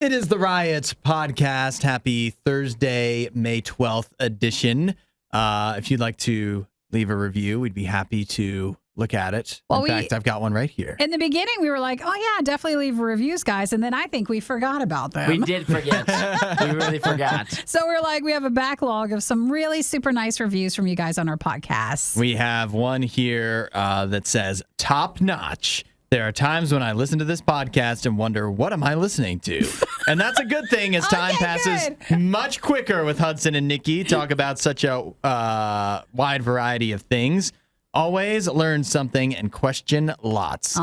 It is the Riot Podcast. Happy Thursday, May 12th edition. If you'd like to leave a review, we'd be happy to look at it. In fact, I've got one right here. In the beginning, we were like, oh, yeah, definitely leave reviews, guys. And then I think we forgot about them. We did forget. We really forgot. So we're like, we have a backlog of some really super nice reviews from you guys on our podcast. We have one here that says, top notch. There are times when I listen to this podcast and wonder, what am I listening to? And that's a good thing as time passes much quicker with Hudson and Nikki. Talk about such a wide variety of things. Always learn something and question lots.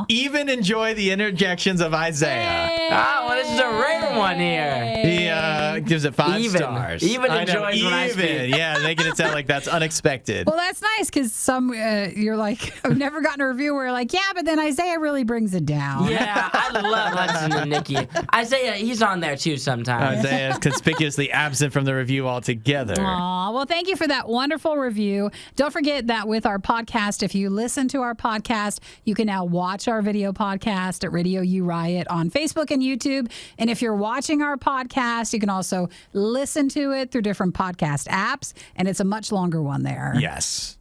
Even enjoy the interjections of Isaiah. Hey. Oh, well, this is a rare one here. He gives it 5 stars. Even enjoys when I speak. Yeah, making it sound like that's unexpected. Well, that's nice because some you're like, I've never gotten a review where you're like, yeah, but then Isaiah really brings it down. Yeah, I love Hudson and Nikki. Isaiah, he's on there too sometimes. Isaiah is conspicuously absent from the review altogether. Aw, well, thank you for that wonderful review. Don't forget that with our podcast, if you listen to our podcast, you can now watch our video podcast at RadioU Riot on Facebook and YouTube. And if you're watching our podcast, you can also listen to it through different podcast apps, and it's a much longer one there. Yes.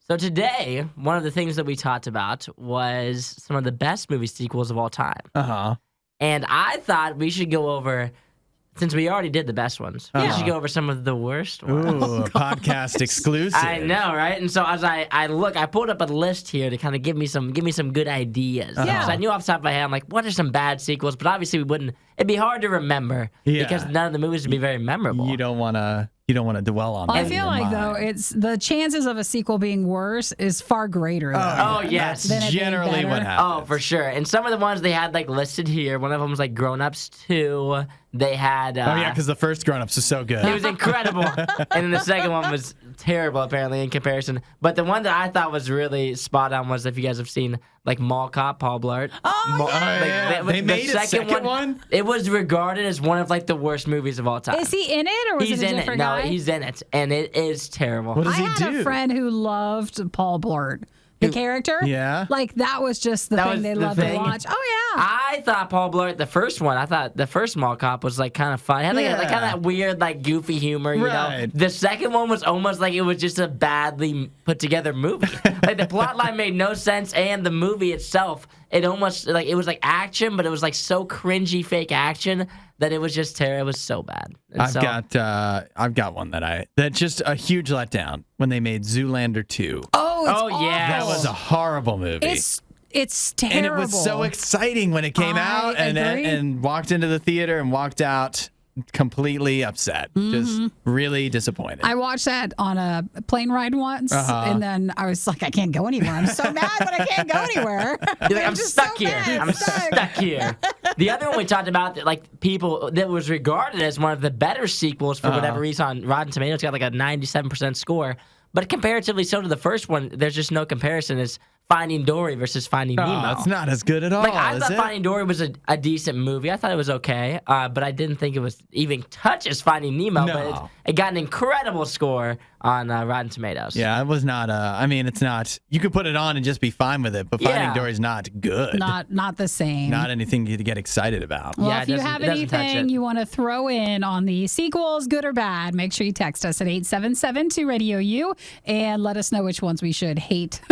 So today, one of the things that we talked about was some of the best movie sequels of all time. Uh-huh. And I thought we should go over, since we already did the best ones, we should go over some of the worst ones. Ooh, a podcast exclusive. I know, right? And so as I look, I pulled up a list here to kind of give me some good ideas. Yeah. So I knew off the top of my head, I'm like, what are some bad sequels? But obviously it'd be hard to remember because none of the movies would be very memorable. You don't want to dwell on that. I feel like, though, it's the chances of a sequel being worse is far greater, though. Oh, yes. Than it being Generally better. what happens. Oh, for sure. And some of the ones they had like listed here, one of them was like Grown Ups 2. They had... oh, yeah, because the first Grown Ups was so good. It was incredible. And then the second one was terrible, apparently, in comparison. But the one that I thought was really spot on was, if you guys have seen, like, Mall Cop, Paul Blart. They made a second one? It was regarded as one of, like, the worst movies of all time. Is he in it, or was He's it a in it. different No, guy? he's in it. And it is terrible. What does I he had do? a friend who loved Paul Blart. The character? Yeah. Like, that was just the That thing was they the loved to thing. watch. Oh, yeah. I thought Paul Blart, the first one, I thought the first Mall Cop was like kind of fun. It had like, Yeah. like kind of that weird, like goofy humor, you know. Right. The second one was almost like it was just a badly put together movie. Like the plot line made no sense, and the movie itself, it almost like it was like action, but it was like so cringy fake action that it was just terrible. It was so bad. And I've got one that's just a huge letdown when they made Zoolander 2. Oh, it's Oh, yeah. That was a horrible movie. It's terrible. And it was so exciting when it came out agree. and walked into the theater and walked out completely upset. Just really disappointed. I watched that on a plane ride once, and then I was like, I can't go anywhere. I'm so mad, but I can't go anywhere. You're like, I'm just stuck so here. mad. I'm stuck here. The other one we talked about, that, like people that was regarded as one of the better sequels for whatever reason on Rotten Tomatoes, got like a 97% score. But comparatively so to the first one, there's just no comparison. It's Finding Dory versus Finding Nemo. It's not as good at all, Like I is thought it? Finding Dory was a decent movie. I thought it was okay, but I didn't think it was even touch as Finding Nemo. No. But it got an incredible score on Rotten Tomatoes. Yeah, it was not. It's not. You could put it on and just be fine with it, but Finding Dory's not good. Not the same. Not anything to get excited about. Well, Yeah, if you have it doesn't touch anything it. you want to throw in on the sequels, good or bad, make sure you text us at 877-2-RADIO-U and let us know which ones we should hate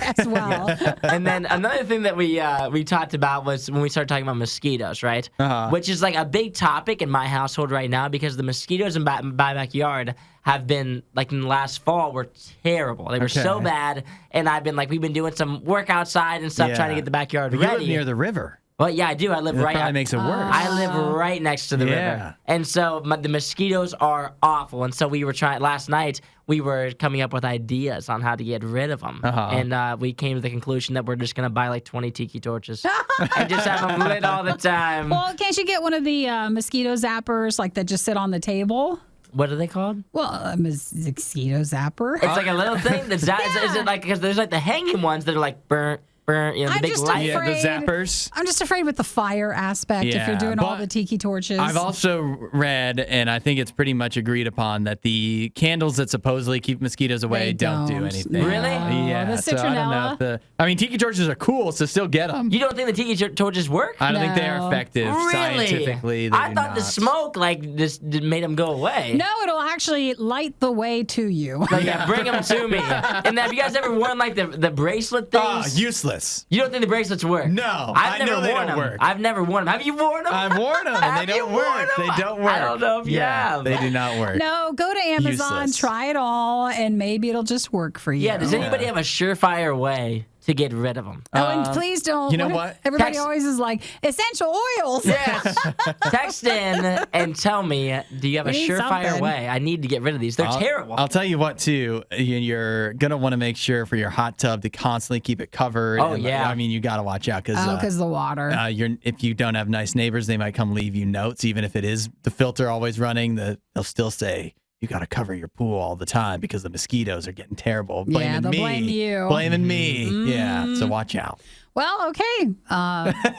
as well. And then another thing that we talked about was when we started talking about mosquitoes, right? Which is like a big topic in my household right now because the mosquitoes in my backyard have been, like in the last fall, were terrible. They were so bad, and we've been doing some work outside and stuff trying to get the backyard But ready. you live near the river. Well, yeah, I do. I live That right. probably makes it worse. I live right next to the river, and so the mosquitoes are awful. And so we were trying last night. We were coming up with ideas on how to get rid of them, and we came to the conclusion that we're just gonna buy like 20 tiki torches and just have them lit all the time. Well, can't you get one of the mosquito zappers like that just sit on the table? What are they called? Well, a mosquito zapper. It's like a little thing. Is it like because there's like the hanging ones that are like burnt. zapper, the I'm big just light. Yeah, the afraid- zappers. I'm just afraid with the fire aspect if Yeah, you're doing all but the tiki torches. I've also read, and I think it's pretty much agreed upon, that the candles that supposedly keep mosquitoes away They don't do don't. anything. No. Really? Yeah. The So I don't know citronella. if tiki torches are cool, so still get them. You don't think the tiki torches work? I don't think they are No. effective Really? scientifically. They I do thought the not. smoke just made them go away. No, it'll actually light the way to you. Like, bring them to me. And have you guys ever worn like the bracelet things? Useless. You don't think the bracelets work? No, I've I never know they worn don't them. work. I've never worn them. Have you worn them? I've worn them, and Have they you don't worn work. They them? don't work. I don't know if you have. They do not work. No, go to Amazon, Useless. try it all, and maybe it'll just work for you. Yeah, does anybody have a surefire way to get rid of them? Oh, and please don't. you know what? Everybody Text- always is like, essential oils. Yes. Text in and tell me, do you have a We need surefire something. way? I need to get rid of these. They're terrible. I'll tell you what, too. You're going to want to make sure for your hot tub to constantly keep it covered. Oh, And, yeah. I mean, you got to watch out Oh, because the water. if you don't have nice neighbors, they might come leave you notes. Even if it is the filter always running, they'll still say, you got to cover your pool all the time because the mosquitoes are getting terrible. Blaming they'll me. blame you. Blaming me. Yeah, so watch out. Well, okay.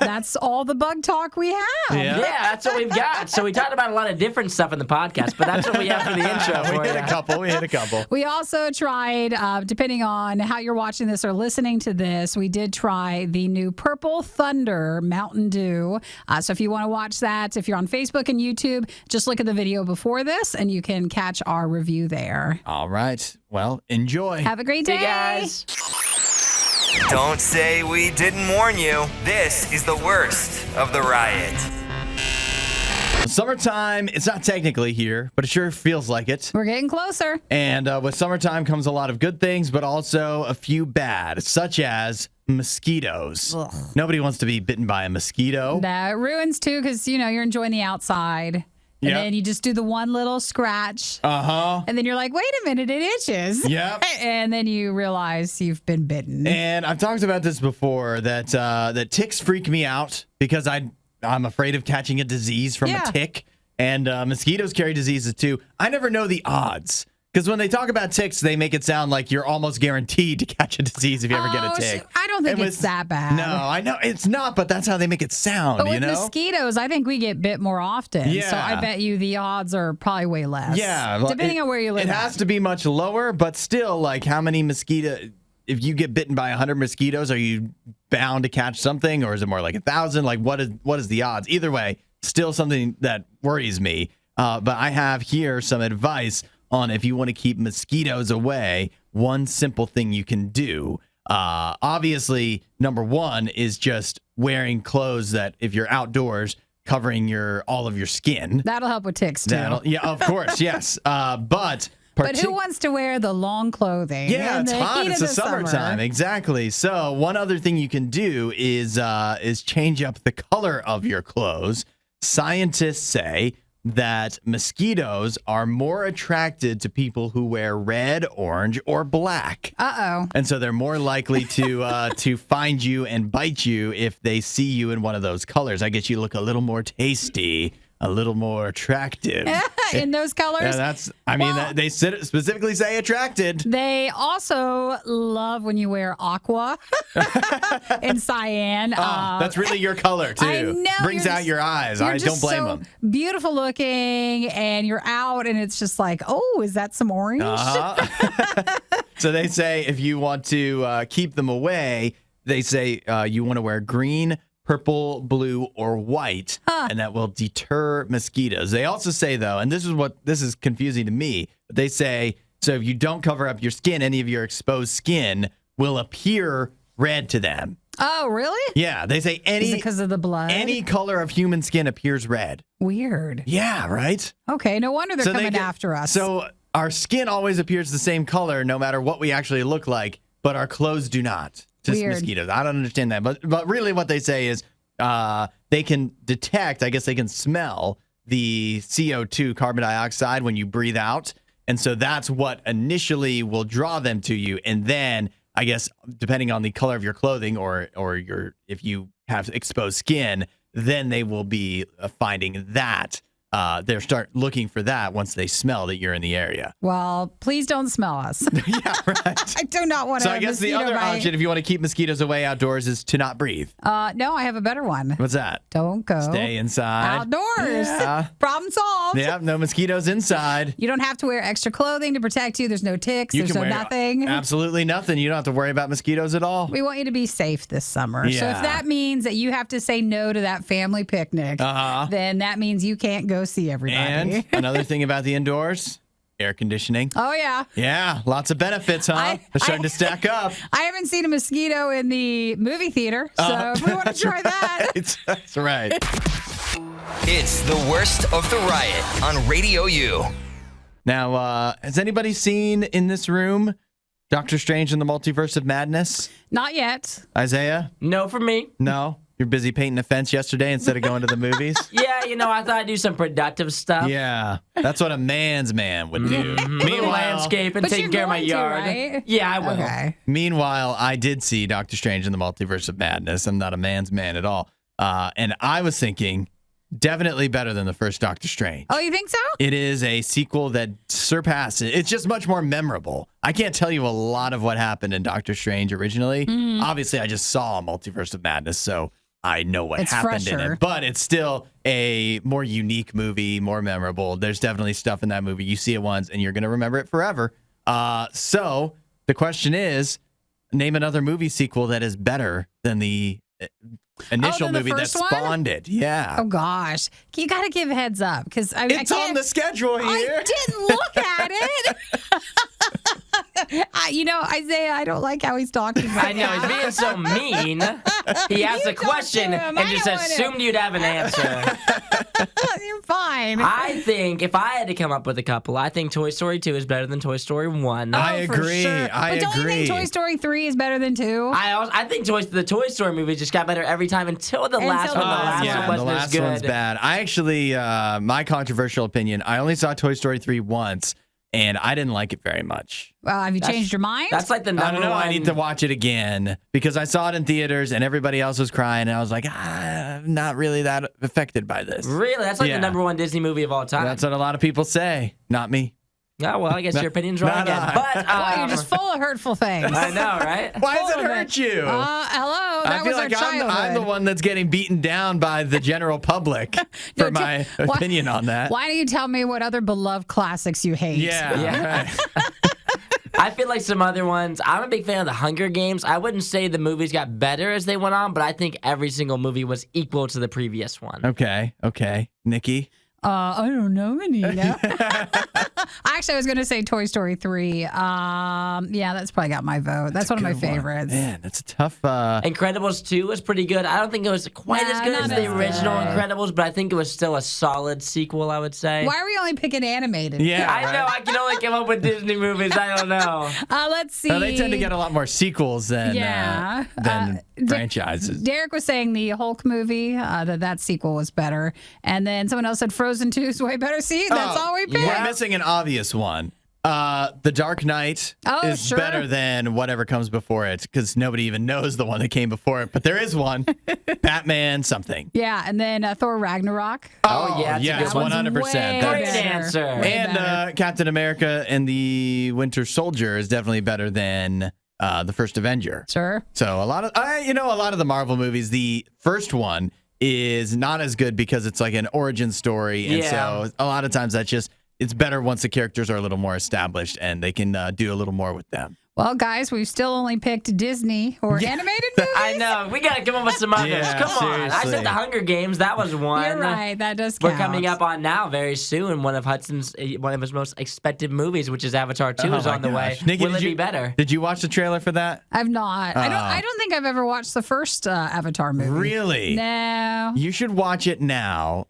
That's all the bug talk we have. Yeah. Yeah, that's what we've got. So we talked about a lot of different stuff in the podcast, but that's what we have for the intro. We for hit you. a couple. We also tried, depending on how you're watching this or listening to this, we did try the new Purple Thunder Mountain Dew. So if you want to watch that, if you're on Facebook and YouTube, just look at the video before this and you can catch our review there. All right. Well, enjoy. Have a great day. Hey, guys. Don't say we didn't warn you. This is the worst of the riot. Summertime, it's not technically here, but it sure feels like it. We're getting closer. And with summertime comes a lot of good things, but also a few bad, such as mosquitoes. Ugh. Nobody wants to be bitten by a mosquito. That ruins too because, you're enjoying the outside. And Yep. then you just do the one little scratch. Uh-huh. And then you're like, wait a minute, it itches. Yep. And then you realize you've been bitten. And I've talked about this before, that ticks freak me out because I'm afraid of catching a disease from Yeah. a tick. And mosquitoes carry diseases too. I never know the odds. Because when they talk about ticks, they make it sound like you're almost guaranteed to catch a disease if you ever get a tick. I don't think And it's that bad. No, I know it's not, but that's how they make it sound, But you with know? mosquitoes, I think we get bit more often. So Yeah. I bet you the odds are probably way less. Yeah. well, Depending on where you live. It has to be much lower, but still, like how many if you get bitten by 100 mosquitoes, are you bound to catch something, or is it more like 1,000? Like what is the odds? Either way, still something that worries me. But I have here some advice on if you want to keep mosquitoes away, one simple thing you can do. Obviously, number one is just wearing clothes that if you're outdoors, covering all of your skin. That'll help with ticks too. Yeah, of course, yes. But who wants to wear the long clothing? Yeah, in it's the hot. heat It's of the the summertime. summer? Exactly. So one other thing you can do is change up the color of your clothes. Scientists say that mosquitoes are more attracted to people who wear red, orange, or black. Uh-oh. And so they're more likely to find you and bite you if they see you in one of those colors. I guess you look a little more tasty, a little more attractive. In those colors? Yeah, they specifically say attracted. They also love when you wear aqua and cyan. That's really your color too. I know, Brings you're out your eyes. You're I don't just blame so them. beautiful looking, and you're out, and it's just like, oh, is that some orange? So they say if you want to keep them away, they say you want to wear green, purple, blue, or white, and that will deter mosquitoes. They also say, though, and this is confusing to me, but they say, so if you don't cover up your skin, any of your exposed skin will appear red to them. Oh, really? Yeah, they say Is it because of the blood? any color of human skin appears red. Weird. Yeah, right? Okay, no wonder they're coming after us. So our skin always appears the same color no matter what we actually look like, but our clothes do not. To Weird. mosquitoes. I don't understand that. But really what they say is they can detect, I guess they can smell the CO2, carbon dioxide, when you breathe out. And so that's what initially will draw them to you. And then I guess depending on the color of your clothing or if you have exposed skin, then they will be finding that they start looking for that once they smell that you're in the area. Well, please don't smell us. Yeah, right. I do not want to. So I guess the other option, if you want to keep mosquitoes away outdoors, is to not breathe. No, I have a better one. What's that? Don't go. Stay inside. Outdoors. Yeah. Problem solved. Yeah, no mosquitoes inside. You don't have to wear extra clothing to protect you. There's no ticks. There's no nothing. Absolutely nothing. You don't have to worry about mosquitoes at all. We want you to be safe this summer. Yeah. So if that means that you have to say no to that family picnic, then that means you can't go see everybody. And another thing about the indoors, air conditioning. Oh, yeah. Yeah, lots of benefits, huh? They're starting to stack up. I haven't seen a mosquito in the movie theater, so if we want to try that. That's right. It's the worst of the riot on Radio U. Now, has anybody seen in this room Doctor Strange and the Multiverse of Madness? Not yet. Isaiah? No for me. No? You're busy painting a fence yesterday instead of going to the movies? Yeah, I thought I'd do some productive stuff. Yeah, that's what a man's man would do. Meanwhile, landscape and But taking you're care of my going to, yard. right? Yeah, I will. Okay. Meanwhile, I did see Doctor Strange and the Multiverse of Madness. I'm not a man's man at all. And I was thinking, definitely better than the first Doctor Strange. Oh, you think so? It is a sequel that surpasses. It's just much more memorable. I can't tell you a lot of what happened in Doctor Strange originally. Obviously, I just saw Multiverse of Madness, so I know what happened in it. But it's still a more unique movie, more memorable. There's definitely stuff in that movie. You see it once, and you're going to remember it forever. So the question is, name another movie sequel that is better than the initial than the movie that first one? spawned it. Yeah. Oh, gosh. You got to give heads up because I It's on the schedule here. I didn't look at it. Isaiah, I don't like how he's talking about I know, he's being so mean. He asked a question and just assumed you'd have an answer. You're fine. I think if I had to come up with a couple, I think Toy Story 2 is better than Toy Story 1. I For agree. sure. I but don't agree. you think Toy Story 3 is better than 2? I think the Toy Story movies just got better every time until the last one. The last yeah, one wasn't the last as good. one's bad. I actually, my controversial opinion, I only saw Toy Story 3 once, and I didn't like it very much. Have you changed your mind? That's like the I number don't know. one. I need to watch it again because I saw it in theaters and everybody else was crying, and I was like, I'm not really that affected by this. Really? That's like Yeah. the number one Disney movie of all time. That's what a lot of people say. Not me. Oh, well, I guess your opinion's wrong not again. I. But Boy, you're just full of hurtful things. I know, right? Why does it Full of hurt you? Hello. That I feel was like our I'm childhood. the one that's getting beaten down by the general public for my opinion on that. Why don't you tell me what other beloved classics you hate? Yeah. Right. I feel like some other ones. I'm a big fan of the Hunger Games. I wouldn't say the movies got better as they went on, but I think every single movie was equal to the previous one. Okay. Nikki? I don't know, Anita. Actually, I was going to say Toy Story 3. Yeah, that's probably got my vote. That's one of my favorites. Man, that's a tough. Incredibles 2 was pretty good. I don't think it was quite as good as not the as original good. Incredibles, but I think it was still a solid sequel, I would say. Why are we only picking animated? Yeah. I know, I can only come up with Disney movies. I don't know. Let's see. They tend to get a lot more sequels than franchises. Derek was saying the Hulk movie, that sequel was better. And then someone else said Frozen 2 is way better. See, that's all we picked. We're missing an obvious one. The Dark Knight is sure. better than whatever comes before it because nobody even knows the one that came before it. But there is one. Batman something. Yeah, and then Thor Ragnarok. Oh, yeah, yes, that's a good one. 100%. Way Great better. answer. Way And better. Captain America and the Winter Soldier is definitely better than the first Avenger. Sure. So a lot of the Marvel movies, the first one is not as good because it's like an origin story, and so a lot of times it's better once the characters are a little more established and they can do a little more with them. Well, guys, we've still only picked Disney or animated movies. I know. We got to come up with some others. Yeah, Come on. I seriously. said the Hunger Games. That was one. You're right. That does count. We're coming up on now very soon. One of his most expected movies, which is Avatar 2, is my on the way. gosh. Nikki, Will it did be you- better? Did you watch the trailer for that? I've not. I don't think I've ever watched the first Avatar movie. Really? No. You should watch it now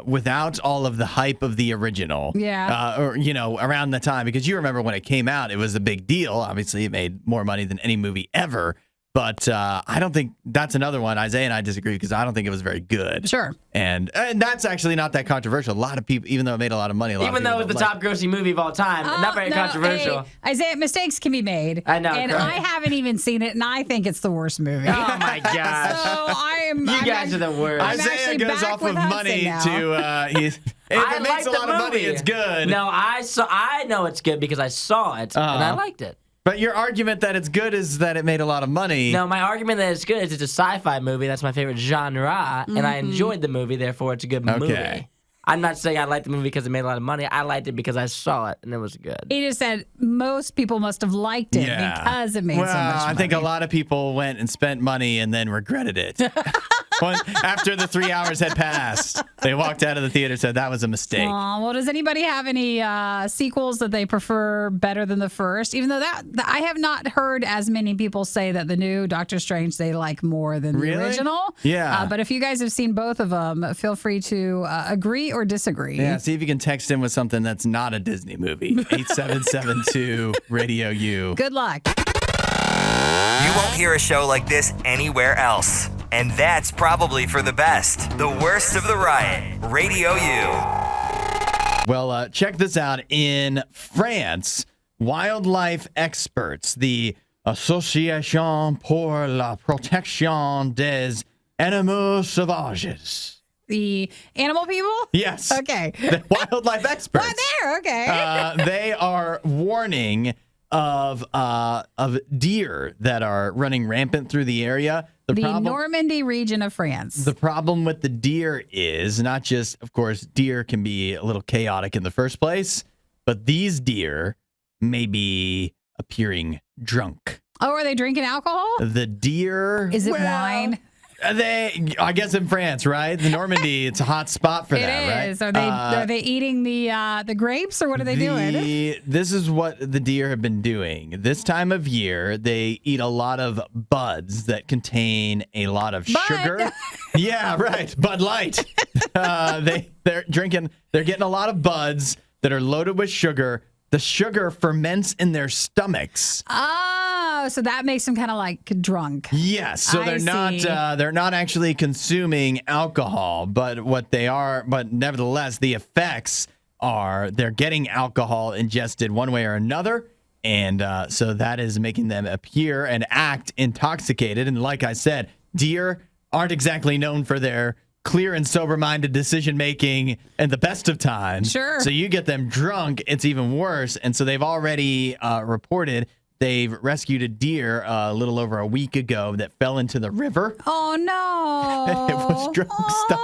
without all of the hype of the original. Yeah. Or, around the time, because you remember when it came out, it was a big deal. Obviously, it made more money than any movie ever. But I don't think that's another one. Isaiah and I disagree because I don't think it was very good. Sure. And that's actually not that controversial. A lot of people, even though it made a lot of money, Even though it's the top grossing movie of all time, not very controversial. Hey, Isaiah, mistakes can be made. I know. And I haven't even seen it, and I think it's the worst movie. Oh my gosh. So I'm guys are the worst. Isaiah goes off of money to. If it makes a lot of money, it's good. No, I know it's good because I saw it and I liked it. But your argument that it's good is that it made a lot of money. No, my argument that it's good is it's a sci-fi movie. That's my favorite genre, and I enjoyed the movie. Therefore, it's a good movie. I'm not saying I liked the movie because it made a lot of money. I liked it because I saw it, and it was good. He just said most people must have liked it because it made so much money. I think a lot of people went and spent money and then regretted it. After the 3 hours had passed, they walked out of the theater and said that was a mistake. Well, does anybody have any sequels that they prefer better than the first? Even though I have not heard as many people say that the new Doctor Strange they like more than the original. Yeah. But if you guys have seen both of them, feel free to agree or disagree. Yeah, see if you can text in with something that's not a Disney movie. 8772 Radio U. Good luck. You won't hear a show like this anywhere else. And that's probably for the best. The worst of the riot. Radio U. Well, check this out. In France, wildlife experts, the Association pour la protection des animaux sauvages. The animal people? Yes. Okay. The wildlife experts. Well, there, okay. They are warning of deer that are running rampant through the area. The Normandy region of France. The problem with the deer is not just, of course, deer can be a little chaotic in the first place, but these deer may be appearing drunk. Oh, are they drinking alcohol? The deer. Is it wine? I guess in France, right? The Normandy, it's a hot spot for that, right? It is. Are they eating the grapes or what are they doing? This is what the deer have been doing. This time of year, they eat a lot of buds that contain a lot of sugar. Yeah, right. Bud Light. They're getting a lot of buds that are loaded with sugar. The sugar ferments in their stomachs. Oh, so that makes them kind of like drunk. Yes, so they're not actually consuming alcohol, but nevertheless, the effects are they're getting alcohol ingested one way or another, and so that is making them appear and act intoxicated. And like I said, deer aren't exactly known for their clear and sober-minded decision-making and the best of times. Sure. So you get them drunk, it's even worse. And so they've already reported they've rescued a deer a little over a week ago that fell into the river. Oh, no. It was drunk stuff.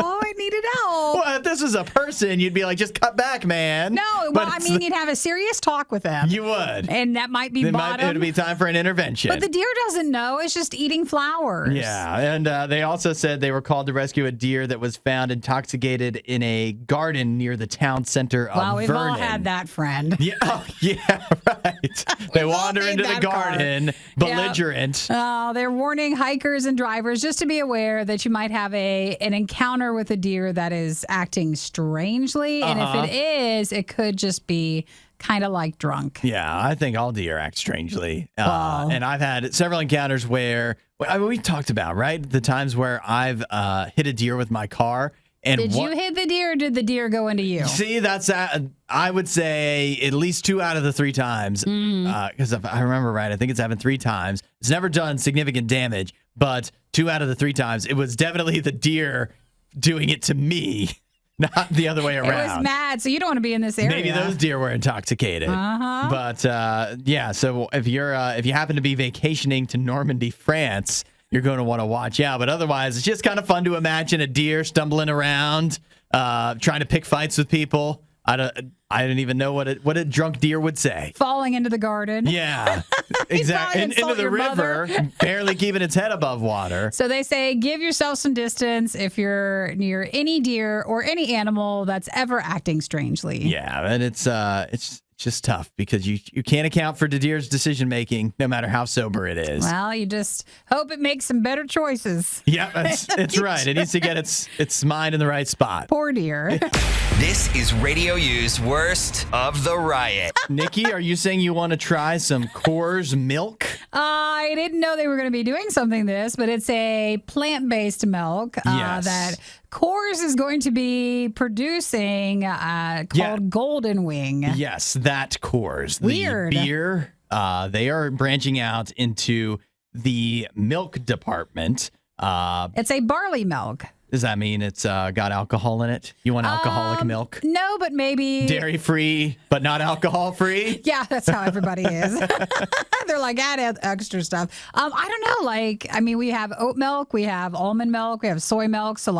Oh, I needed help. Well, if this was a person, you'd be like, just cut back, man. No, well, you'd have a serious talk with them. You would. And that might be bottom. It would be time for an intervention. But the deer doesn't know. It's just eating flowers. Yeah, and they also said they were called to rescue a deer that was found intoxicated in a garden near the town center of Vernon. Well, we've all had that friend. Yeah, yeah, right. They wander into the garden, belligerent. Yep. They're warning hikers and drivers just to be aware that you might have an encounter with a deer that is acting strangely. And if it is, it could just be kind of like drunk. Yeah, I think all deer act strangely. And I've had several encounters where we talked about, right? The times where I've hit a deer with my car. And did you hit the deer or did the deer go into you? See, that's I would say at least 2 out of the 3 times. Because if I remember right, I think it's happened 3 times. It's never done significant damage, but 2 out of the 3 times, it was definitely the deer doing it to me, not the other way around. It was mad, so you don't want to be in this area. Maybe those deer were intoxicated. But yeah, so if you happen to be vacationing to Normandy, France, you're going to want to watch out. But otherwise, it's just kind of fun to imagine a deer stumbling around, trying to pick fights with people. I don't even know what a drunk deer would say. Falling into the garden. Yeah, exactly. Into the river, barely keeping its head above water. So they say give yourself some distance if you're near any deer or any animal that's ever acting strangely. Yeah, and it's just tough because you can't account for the deer's decision making no matter how sober it is. Well, you just hope it makes some better choices. Yeah, it's right. It needs to get its mind in the right spot. Poor deer. This is Radio U's worst of the riot. Nikki, are you saying you want to try some Coors Milk? I didn't know they were going to be doing something this, but it's a plant-based milk Yes. that Coors is going to be producing called Golden Wing. Yes, that Coors. Weird. The beer, they are branching out into the milk department. It's a barley milk. Does that mean it's got alcohol in it? You want alcoholic milk? No, but maybe... Dairy-free, but not alcohol-free? Yeah, that's how everybody is. They're like, add extra stuff. I don't know. We have oat milk, we have almond milk, we have soy milk. So,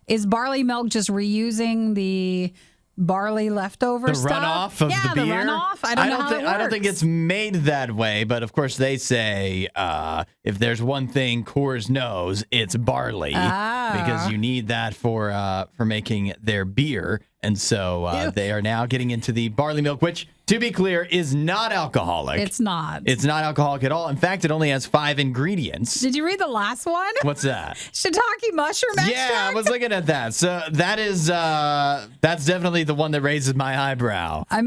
is barley milk just reusing the barley leftover The stuff? runoff of the beer? The runoff. I don't know how it works. I don't think it's made that way, but of course they say if there's one thing Coors knows, it's barley because you need that for making their beer, and so they are now getting into the barley milk, which, to be clear, is not alcoholic. It's not. It's not alcoholic at all. In fact, it only has 5 ingredients. Did you read the last one? What's that? Shiitake mushroom extract? Yeah, I was looking at that. So that is that's definitely the one that raises my eyebrow. I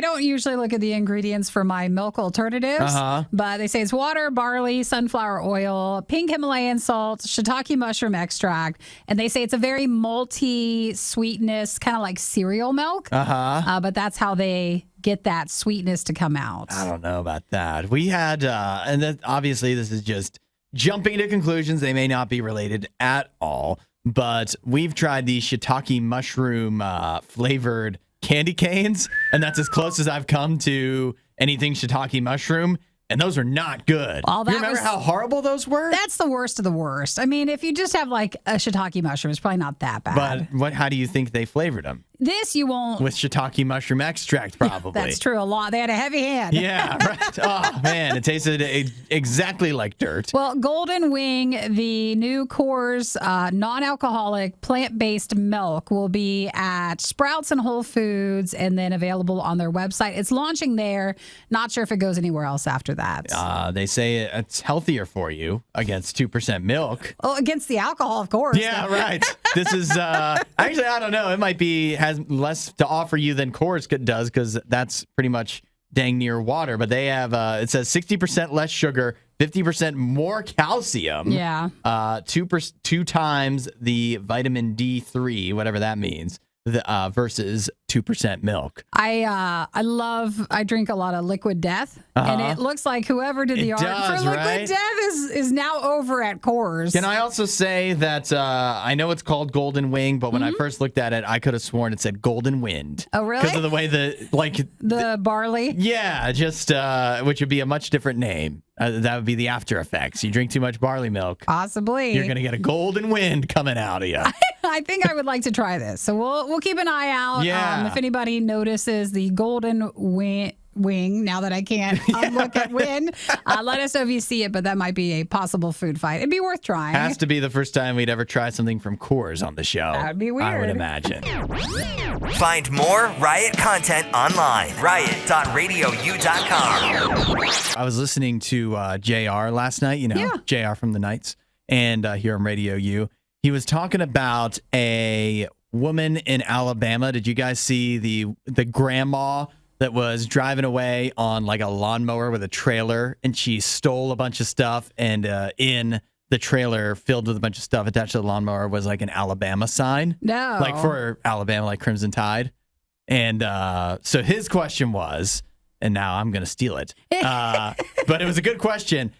don't usually look at the ingredients for my milk alternatives, but they say it's water, barley, sunflower oil, pink Himalayan salt, shiitake mushroom extract, and they say it's a very malty sweetness, kind of like cereal milk. But that's how they get that sweetness to come out. I don't know about that. We had, and that, obviously this is just jumping to conclusions. They may not be related at all, but we've tried the shiitake mushroom flavored candy canes, and that's as close as I've come to anything shiitake mushroom. And those are not good. Well, you remember how horrible those were? That's the worst of the worst. If you just have a shiitake mushroom, it's probably not that bad. But how do you think they flavored them? This you won't. With shiitake mushroom extract, probably. That's true. A lot. They had a heavy hand. Yeah, right. Oh, man. It tasted exactly like dirt. Well, Golden Wing, the new Coors non-alcoholic plant-based milk, will be at Sprouts and Whole Foods and then available on their website. It's launching there. Not sure if it goes anywhere else after that. They say it's healthier for you against 2% milk. Oh, against the alcohol, of course. Yeah, right. This is, actually, I don't know. It might be, has less to offer you than Coors does because that's pretty much dang near water. But they have, it says 60% less sugar, 50% more calcium. Yeah. 2 times the vitamin D3, whatever that means, versus 2% milk. I drink a lot of Liquid Death, and it looks like whoever did the art for Liquid Death is now over at Coors. Can I also say that I know it's called Golden Wing, but when I first looked at it, I could have sworn it said Golden Wind. Oh, really? Because of the way the barley? Yeah, just which would be a much different name. That would be the after effects. You drink too much barley milk. Possibly. You're going to get a golden wind coming out of you. I think I would like to try this. So we'll keep an eye out. Yeah. If anybody notices the Golden Wing, now that I can't look at Win, let us know if you see it, but that might be a possible food fight. It'd be worth trying. Has to be the first time we'd ever try something from Coors on the show. That'd be weird. I would imagine. Find more Riot content online. Riot.radiou.com. I was listening to JR last night, JR from the Knights, and here on Radio U. He was talking about a woman in Alabama. Did you guys see the grandma that was driving away on like a lawnmower with a trailer, and she stole a bunch of stuff, and in the trailer filled with a bunch of stuff attached to the lawnmower was like an Alabama sign? No. Like for Alabama, like Crimson Tide. And so his question was, and now I'm going to steal it, but it was a good question.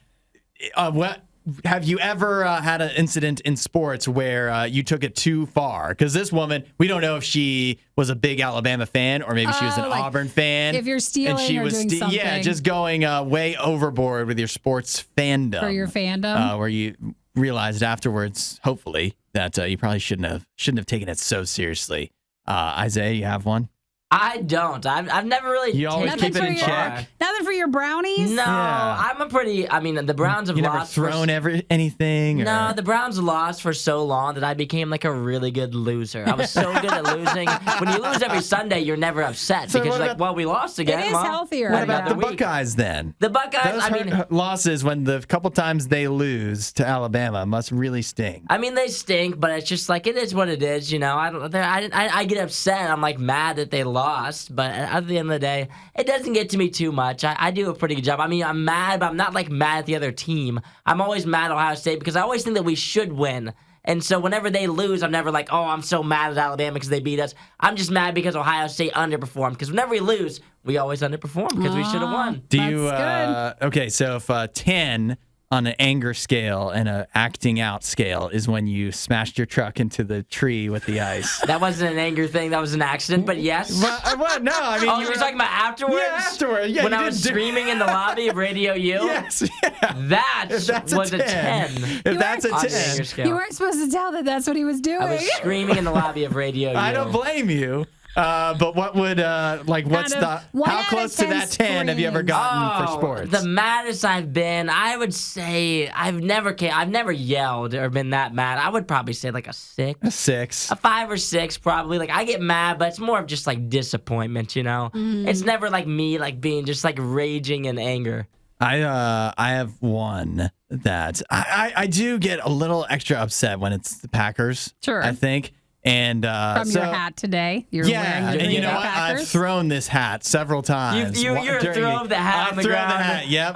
Have you ever had an incident in sports where you took it too far? Because this woman, we don't know if she was a big Alabama fan or maybe she was an Auburn fan. If you're stealing and she or was doing something. Yeah, just going way overboard with your sports fandom. For your fandom. Where you realized afterwards, hopefully, that you probably shouldn't have taken it so seriously. Isaiah, you have one? I don't. I've never really. You always taken keep it in check. Nothing for your brownies? No, Yeah. I'm a pretty. The Browns have You never lost. thrown anything? No, or? the Browns lost for so long that I became like a really good loser. I was so good at losing. When you lose every Sunday, you're never upset So because what you're like, we lost again. It is well, healthier. What about the another week. Buckeyes then? The Buckeyes. Those losses when the couple times they lose to Alabama must really sting. They stink, but it's just like it is what it is. I get upset. I'm like mad that they lost. lost, but at the end of the day, it doesn't get to me too much. I do a pretty good job. I mean, I'm mad, but I'm not like mad at the other team. I'm always mad at Ohio State because I always think that we should win. And so whenever they lose, I'm never like, oh, I'm so mad at Alabama because they beat us. I'm just mad because Ohio State underperformed. Because whenever we lose, we always underperform because we should have won. Do you? Okay, so if 10 on an anger scale and an acting out scale is when you smashed your truck into the tree with the ice. That wasn't an anger thing. That was an accident. But yes. What? No, I mean, you were talking about afterwards. Yeah, afterwards. Yeah, when I was screaming in the lobby of RadioU. Yes. Yeah. That was a 10. If that's a 10, you weren't supposed to tell that that's what he was doing. I was screaming in the lobby of RadioU. I don't blame you. But what would what's how close to that 10 have you ever gotten for sports? The maddest I've been, I would say I've never yelled or been that mad. I would probably say like a 6. A 6. A 5 or 6 probably. Like I get mad, but it's more of just like disappointment, you know? It's never like me like being just like raging in anger. I have one that I do get a little extra upset when it's the Packers. Sure. I think. And from your hat today, you're wearing your and you know what? Packers? I've thrown this hat several times. You're throwing the hat on the ground. The hat, yep.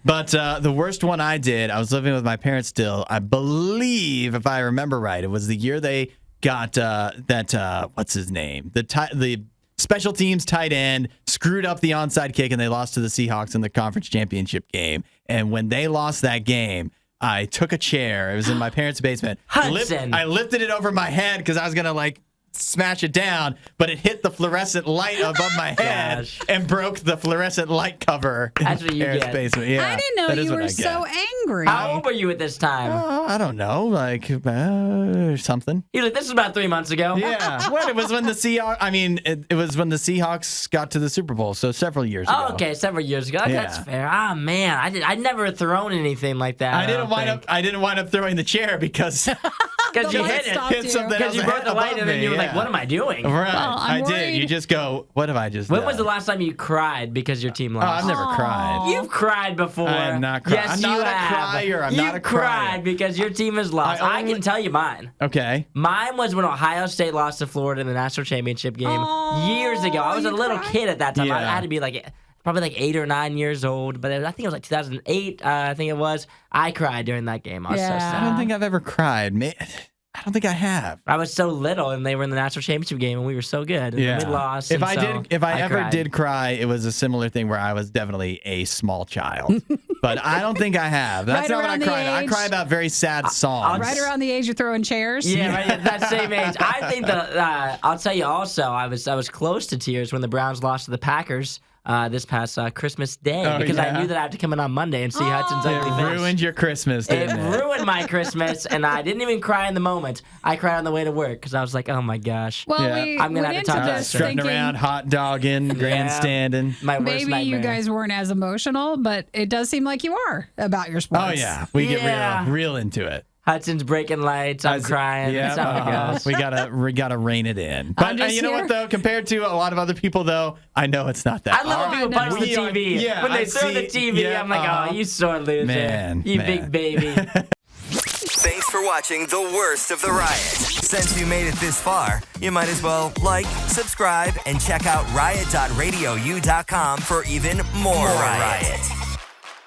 But the worst one I did, I was living with my parents still. I believe, if I remember right, it was the year they got what's his name? The special teams tight end screwed up the onside kick, and they lost to the Seahawks in the conference championship game. And when they lost that game, I took a chair. It was in my parents' basement. Hudson. I lifted it over my head because I was going to smash it down, but it hit the fluorescent light above my head and broke the fluorescent light cover in That's what you Eric's get. basement. Yeah, I didn't know you were so angry. How old were you at this time? I don't know, something. You're like, this was about 3 months ago. Yeah, it was when the Seahawks. I mean, it was when the Seahawks got to the Super Bowl, so several years ago. Oh, okay, several years ago. Yeah. That's fair. Ah, man, I'd never thrown anything like that. I didn't wind up throwing the chair because you hit something because you broke the light and then you were like, what am I doing? Right, Well, I did. You just go, what have I just done? When was the last time you cried because your team lost? Oh, I've never cried. You've cried before. I'm not crying. Yes, I'm not you a have. crier. I'm not a crier. You cried because your team has lost. I can tell you mine. Okay. Mine was when Ohio State lost to Florida in the national championship game years ago. I was a little kid at that time. Yeah. I had to be probably 8 or 9 years old, but I think it was 2008. I think it was. I cried during that game. I was so sad. I don't think I've ever cried. I don't think I have. I was so little, and they were in the national championship game, and we were so good. And we lost. If I ever did cry, it was a similar thing where I was definitely a small child. But I don't think I have. That's not what I cry about. I cry about very sad songs. Right around the age you're throwing chairs. Yeah, right at that same age. I think I'll tell you also, I was close to tears when the Browns lost to the Packers. This past Christmas Day because I knew that I had to come in on Monday and see Hudson's ugly face. It ruined your Christmas, didn't it? It ruined my Christmas, and I didn't even cry in the moment. I cried on the way to work because I was like, oh my gosh. Well, I'm going to have to talk about this. Strutting around, hot dogging, grandstanding. My worst maybe nightmare. you guys weren't as emotional, but it does seem like you are about your sports. Oh, yeah. We get real into it. Hudson's breaking lights. I'm crying. Yeah, That's how it goes. we gotta rein it in. But you know what though? Compared to a lot of other people though, I know it's not that. I love when people punch the TV. When they throw the TV, I'm like, oh, you sore loser. You big baby. Thanks for watching the worst of the riot. Since you made it this far, you might as well like, subscribe, and check out riot.radiou.com for even more riot.